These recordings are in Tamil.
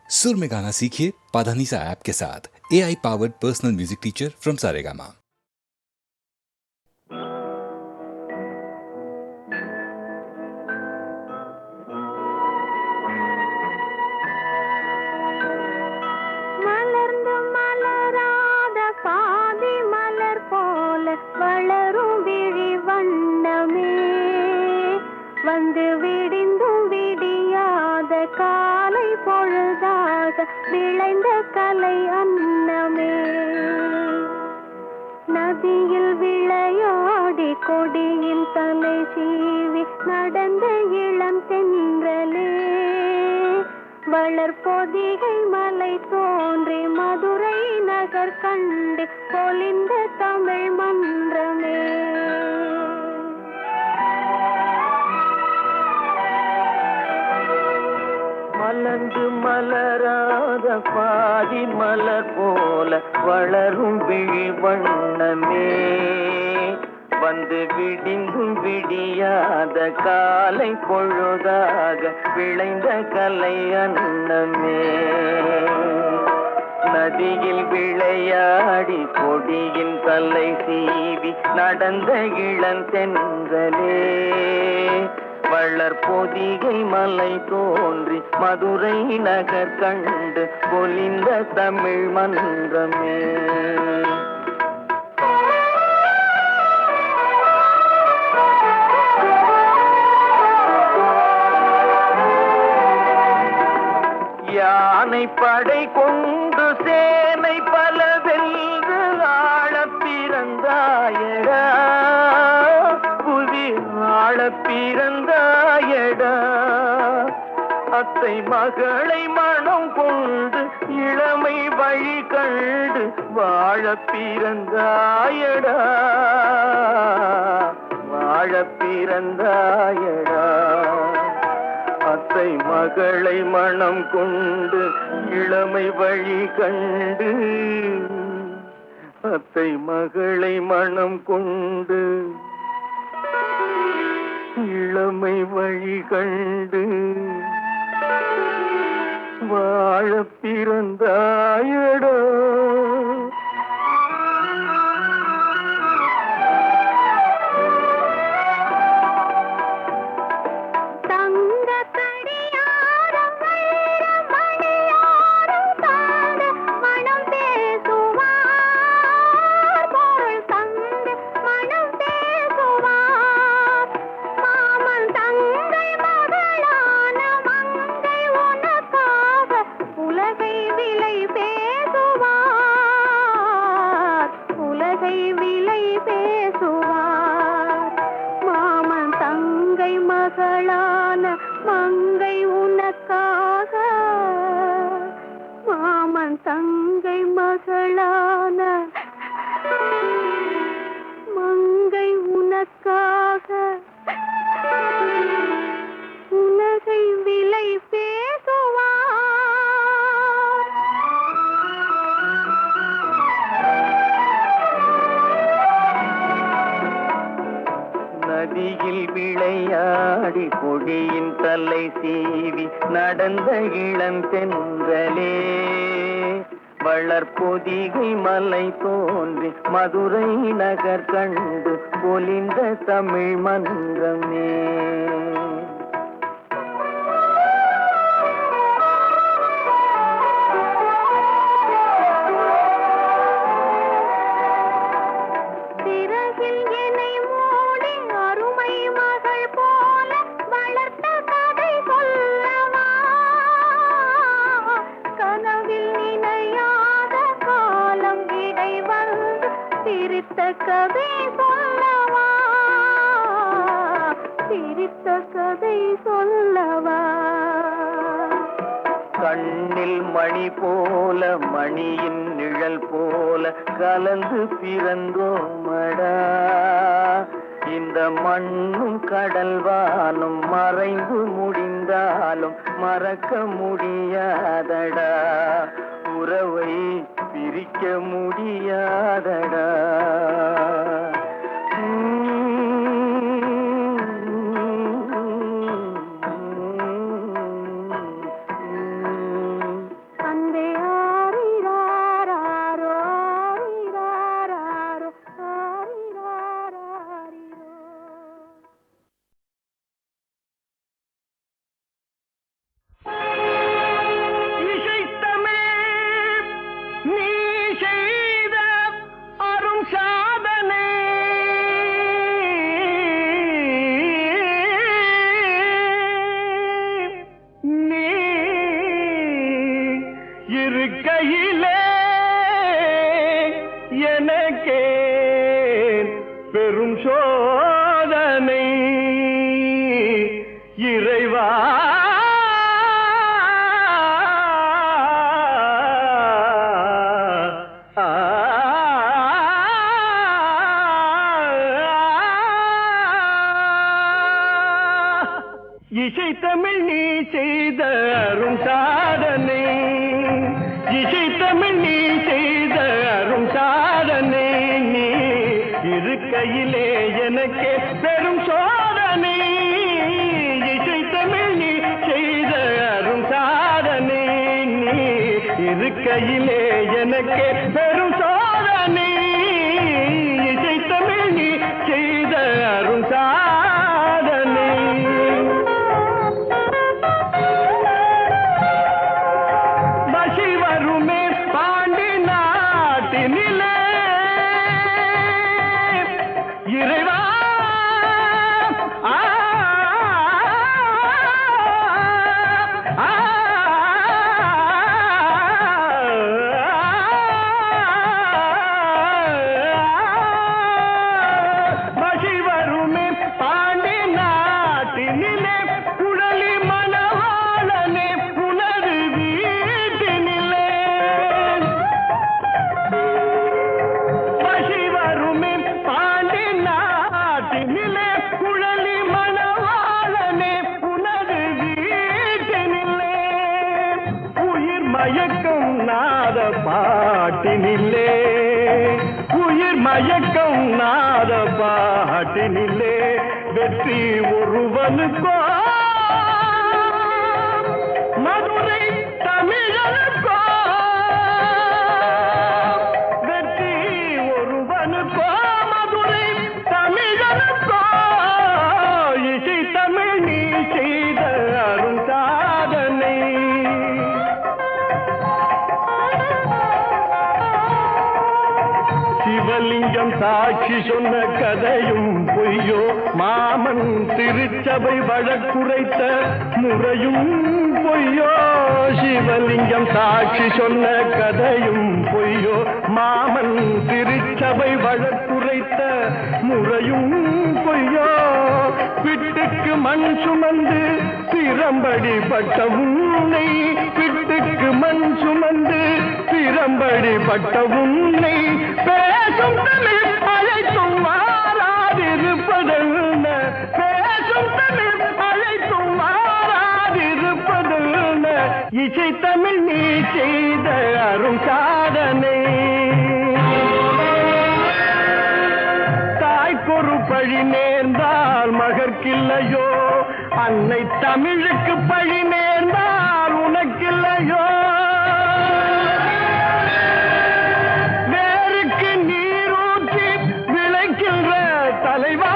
सुर में गाना सीखिए पाधानीसा ऐप के साथ। AI powered personal music teacher from Saregama. மலர்ந்து மலராத பாதி மலர் போல வளரும் விழி வண்ணமே, வந்து விடிந்தும் விடியாத காலை பொழுதாக விளைந்த கலை அன்னமே. நதியில் விளையாடி கொடியில் தலை சீவி நடந்த இளம் தென்றலே, வளர்பொதிகை மலை தோன்றி மதுரை நகர் கண்டு பொலிந்த தமிழ் மன்றமே. மலர்ந்து மலராத பாதி மலர் போல வளரும் விழி வண்ணமே, வந்து விடிந்தும் விடியாத காலை பொழுதாக விளைந்த கலை அன்னமே. நதியில் விளையாடி கொடியின் தலை சீவி நடந்த இளந்தென்றலே, வளர்பொதிகை மலை தோன்றி மதுரை நகர் கண்டு பொலிந்த தமிழ் மன்றமே. யானை படை கொண்டு சேனை பல வென்று ஆள பிறந்தாயடா, புவி ஆள பிறந்தாயடா. அத்தை மகளை மனம் கொண்டு இளமை வழி கண்டு வாழ பிறந்தாயடா, வாழ பிறந்தாயடா. அத்தை மகளை மனம் கொண்டு இளமை வழி கண்டு, அத்தை மகளை மனம் கொண்டு இளமை வழி கண்டு வாழ பிறந்தாயடா. மகளான மங்கை உனக்காக, மாமன் தங்கை மகளான மங்கை உனக்காக உலகை விலை பேசுவார். நதியில் விளையாடி கொடியின் தலை சீவி நடந்த இளந்தென்றலே, வளர்பொதிகை மலை தோன்றி மதுரை நகர் கண்டு பொலிந்த தமிழ் மன்றமே. கதை சொல்லவா, சிரித்த கதை சொல்லவா. கண்ணில் மணி போல மணியின் நிழல் போல கலந்து பிறந்தோமடா, இந்த மண்ணும் கடல்வானும் மறைந்து முடிந்தாலும் மறக்க முடியாதடா, உறவை பிரிக்க முடியாதடா. இருக்கையிலே எனக்கே பெரும் சோதனை இறைவா இசை தமிழ் நீ செய்த அரும் சாதனை இசை தமிழ் நீ செய்த அரும் சாதனை நீ இருக்கையிலே எனக்கே பெரும் சோதனை இசை தமிழ் நீ செய்த அரும் சாதனை நீ இருக்கையிலே எனக்கே பெரும் சோதனை இசை தமிழ் நீ செய்த அரும் சாதனை பசி வருமே பாண்டி நாட்டினிலே இறைவா பசி வருமே பாண்டி நாட்டினிலே குழலி மணவாளனே புனது வீட்டினிலே பசி வருமே பாண்டி நாட்டினிலே குழலி மணவாளனே புனது வீட்டினிலே உயிர் மயக்கம் நாத பாட்டினிலே உயிர் மயக்கம் நாத பாட்டினிலே வெற்றி ஒருவனுக்கோ மதுரை தமிழனுக்கோ வெற்றி ஒருவனுக்கோ மதுரை தமிழனுக்கோ இசை தமிழ் நீ செய்த அரும் சாதனை சிவலிங்கம் சாட்சி சொன்ன கதையும் பொய்யோ மாமன் திருச்சபை வழக்குரைத்த முறையும் பொய்யோ சிவலிங்கம் சாட்சி சொன்ன கதையும் பொய்யோ மாமன் திருச்சபை வழக்குரைத்த முறையும் பொய்யோ பிட்டுக்கு மண் சுமந்து பிரம்படி பட்ட உன்னை பிட்டுக்கு மண் சுமந்து பிரம்படி பட்ட உன்னை பேசும் தமிழ் அழைத்தும் மாறாதிருப்பதென்ன பேசும் தமிழ் அழைத்தும் மாறாதிருப்பதென்ன இசை தமிழ் நீ செய்த அரும் சாதனை தாய்க்கொரு பழி நேர்ந்தால் மகற்கில்லையோ அன்னை தமிழுக்கு பழி நேர்ந்தால் உனக்கில்லையோ வேருக்கு நீரூற்றி விளைக்கின்ற தலைவா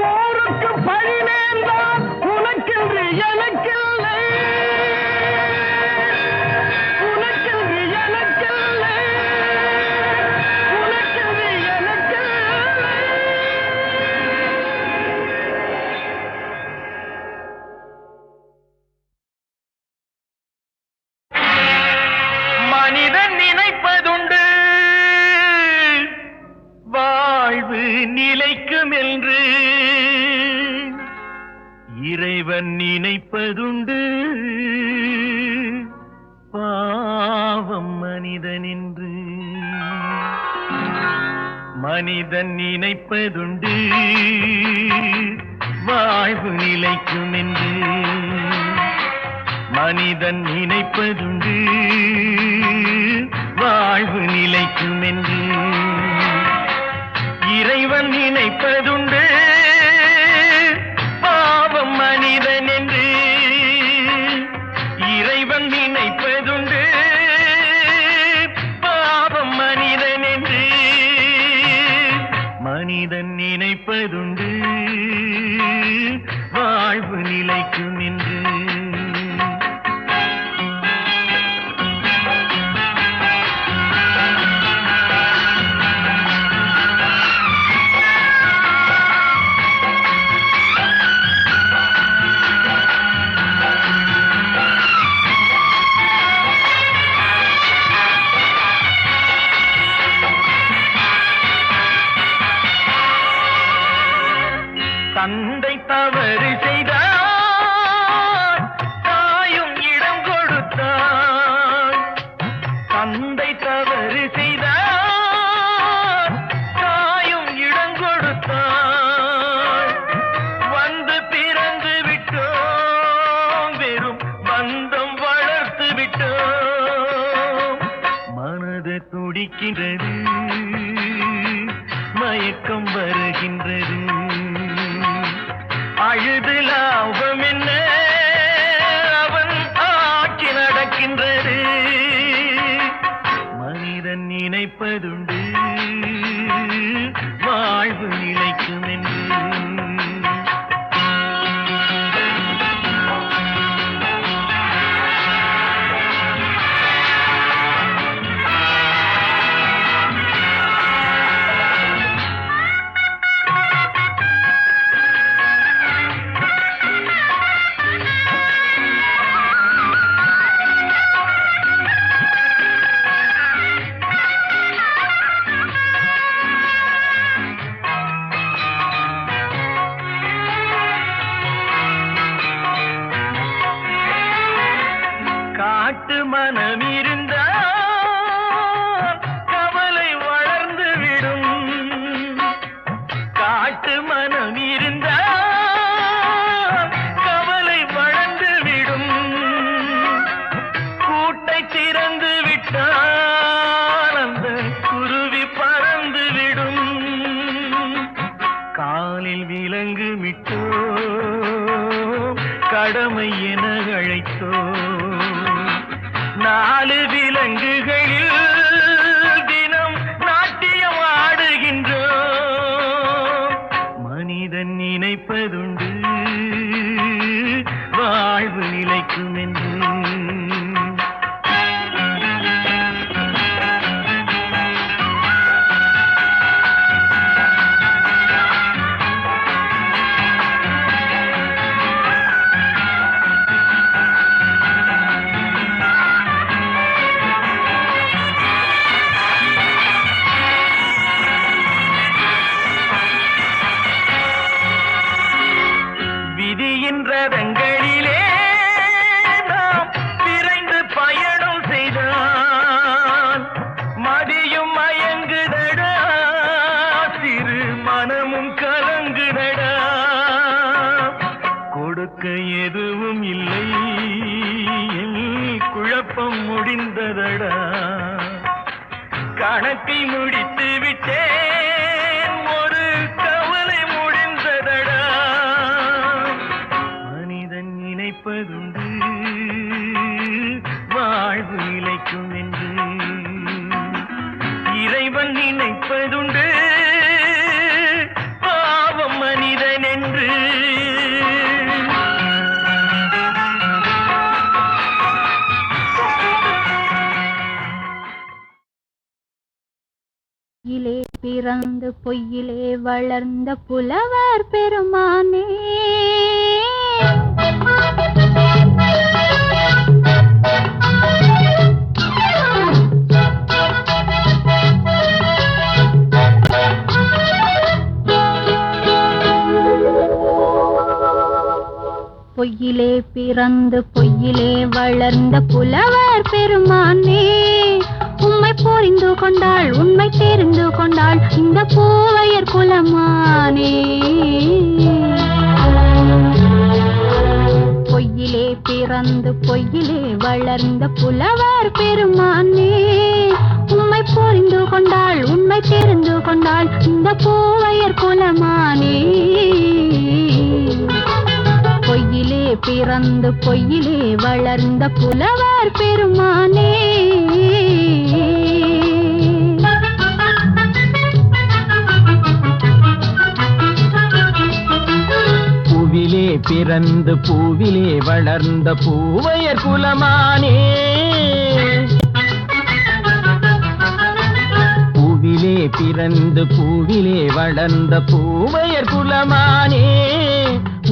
ஊருக்கு பழி நேர்ந்தால் உனக்கென்று எனக்கில்லை உனக்கென்று எனக்கில்லை உனக்கென்று எனக்கில்லை மனிதன் நினைப்பதுண்டு வாழ்வு நிலைக்கும் என்று இறைவன் நினைப்பதுண்டு பாவம் மனிதன் என்று மனிதன் நினைப்பதுண்டு வாழ்வு நிலைக்கும் என்று மனிதன் நினைப்பதுண்டு வாழ்வு நிலைக்கும் என்று இறைவன் நினைப்பதுண்டு பாவம் மனிதன் என்று இறைவன் நினைப்பதுண்டு பாவம் மனிதன் என்று மனிதன் நினைப்பதுண்டு வாழ்வு நிலைக்கும் என்று இனிக்கின்றது, மயக்கம் வருகின்றது. அழுது லாபம் என்ன, அவன் ஆட்சி நடக்கின்றது. மனிதன் நினைப்பதுண்டு, வாழ்வு நிலைக்கும் என்று. காட்டு மனம் இருந்தால் கவலை வளர்ந்து விடும். காட்டு மனம் இருந்தால் கவலை வளர்ந்து விடும். கூட்டை திறந்து விட்டால் அந்த குருவி பறந்து விடும். காலில் விலங்கு விட்டோ கடமை என அழைத்தோ, நாலு விலங்குகளில் தினம் நாட்டியம் ஆடுகின்றோம். மனிதன் நினைப்பதுண்டு, வாழ்வு நிலைக்கும் என்று. ரதங்களிலே நாம் விரைந்து பயணம் செய்தால் மதியும் மயங்குதடா, சிறு மனமும் கலங்குதடா. கொடுக்க எதுவும் இல்லை, குழப்பம் முடிந்ததடா. கணக்கை முடித்து விட்டேன், ஒரு கவலை முடிந்ததடா. நினைப்பதுண்டு, வாழ்வு நிலைக்கும் என்று. இறைவன் நினைப்பதுண்டு, பாவம் மனிதன் என்று. பொய்யிலே பிறந்து பொய்யிலே வளர்ந்த புலவர் பெருமானே, பொய்யிலே பிறந்து பொய்யிலே வளர்ந்த புலவர் பெருமானே, உம்மை புரிந்து கொண்டாள் உண்மை தெரிந்து கொண்டாள் இந்த பூவையர் குலமானே. பொய்யிலே பிறந்து பொய்யிலே வளர்ந்த புலவர் பெருமானே, உம்மை புரிந்து கொண்டாள் உண்மை தெரிந்து கொண்டாள் இந்த பூவையர் குலமானே. பொய்யிலே பிறந்து பொய்யிலே வளர்ந்த புலவர் பெருமானே. பூவிலே பிறந்து பூவிலே வளர்ந்த பூவையர் குலமானே. பூவிலே பிறந்து பூவிலே வளர்ந்த பூவையர் குலமானே,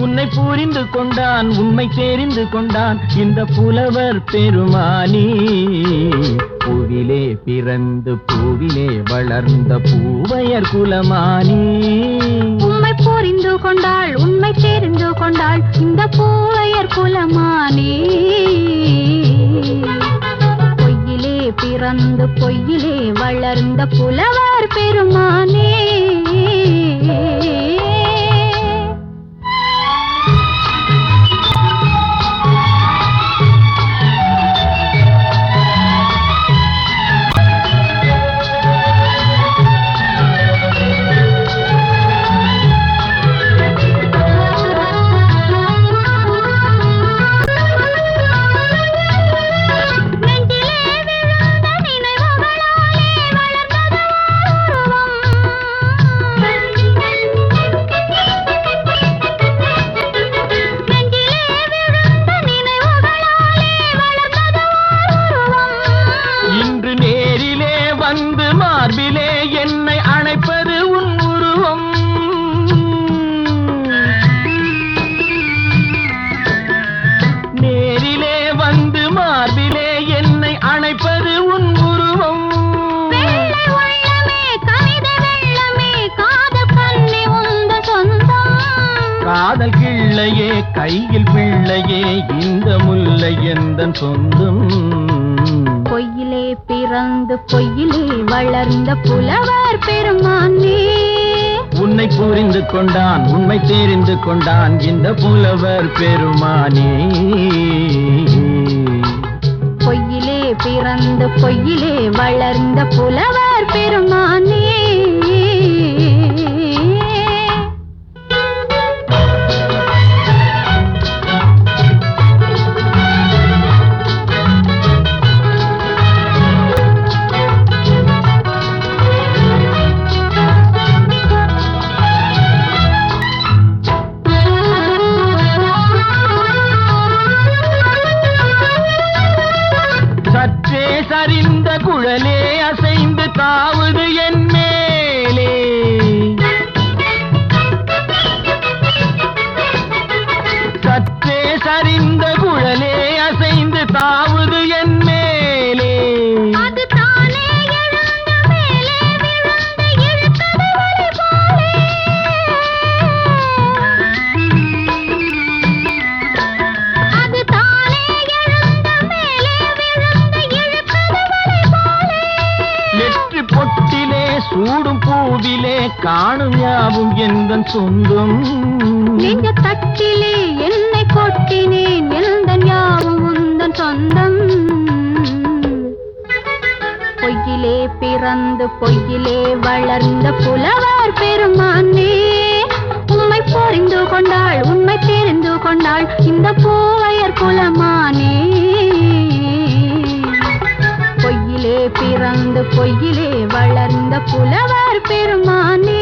உன்னை புரிந்து கொண்டான் உண்மை தெரிந்து கொண்டான் இந்த புலவர் பெருமானே. பூவிலே பிறந்து பூவிலே வளர்ந்த பூவையர் குலமானே, உம்மை புரிந்து கொண்டாள் உண்மை தெரிந்து கொண்டாள் இந்த பூவையர் குலமானே. பொய்யிலே பிறந்து பொய்யிலே வளர்ந்த புலவர் பெருமானே. கையில் பிள்ளையே இந்த முல்லை எந்தன் சொந்தம். பொய்யிலே பிறந்து பொய்யிலே வளர்ந்த புலவர் பெருமானே. உன்னை புரிந்து கொண்டான் உண்மை தெரிந்து கொண்டான் இந்த புலவர் பெருமானே. பொய்யிலே பிறந்து பொய்யிலே வளர்ந்த புலவர் பெருமானே. சரிந்த குழலே அசைந்து தாவுது என் மேலே. சற்றே சரிந்த குழலே அசைந்து தாவுது என் மேலே. அது தானே எழுந்த மேலே விழுந்து இழுத்தது வலி போலே. அது தானே எழுந்த மேலே விழுந்து இழுத்தது வலி போலே. நெற்றி பொட்டிலே சூடும் பூவிலே காணும் யாவும் எந்தன் சொந்தம். நெஞ்ச தட்டிலே என்னை கொட்டினேன் எந்தன் யாவும் உந்தன் சொந்தம். பொய்யிலே பிறந்து பொய்யிலே வளர்ந்த புலவர் பெருமானே. உம்மை புரிந்து கொண்டாள் உண்மை தெரிந்து கொண்டாள் இந்த பூவையர் குலமானே. பொய்யிலே பிறந்து பொய்யிலே வளர்ந்த புலவர் பெருமானே.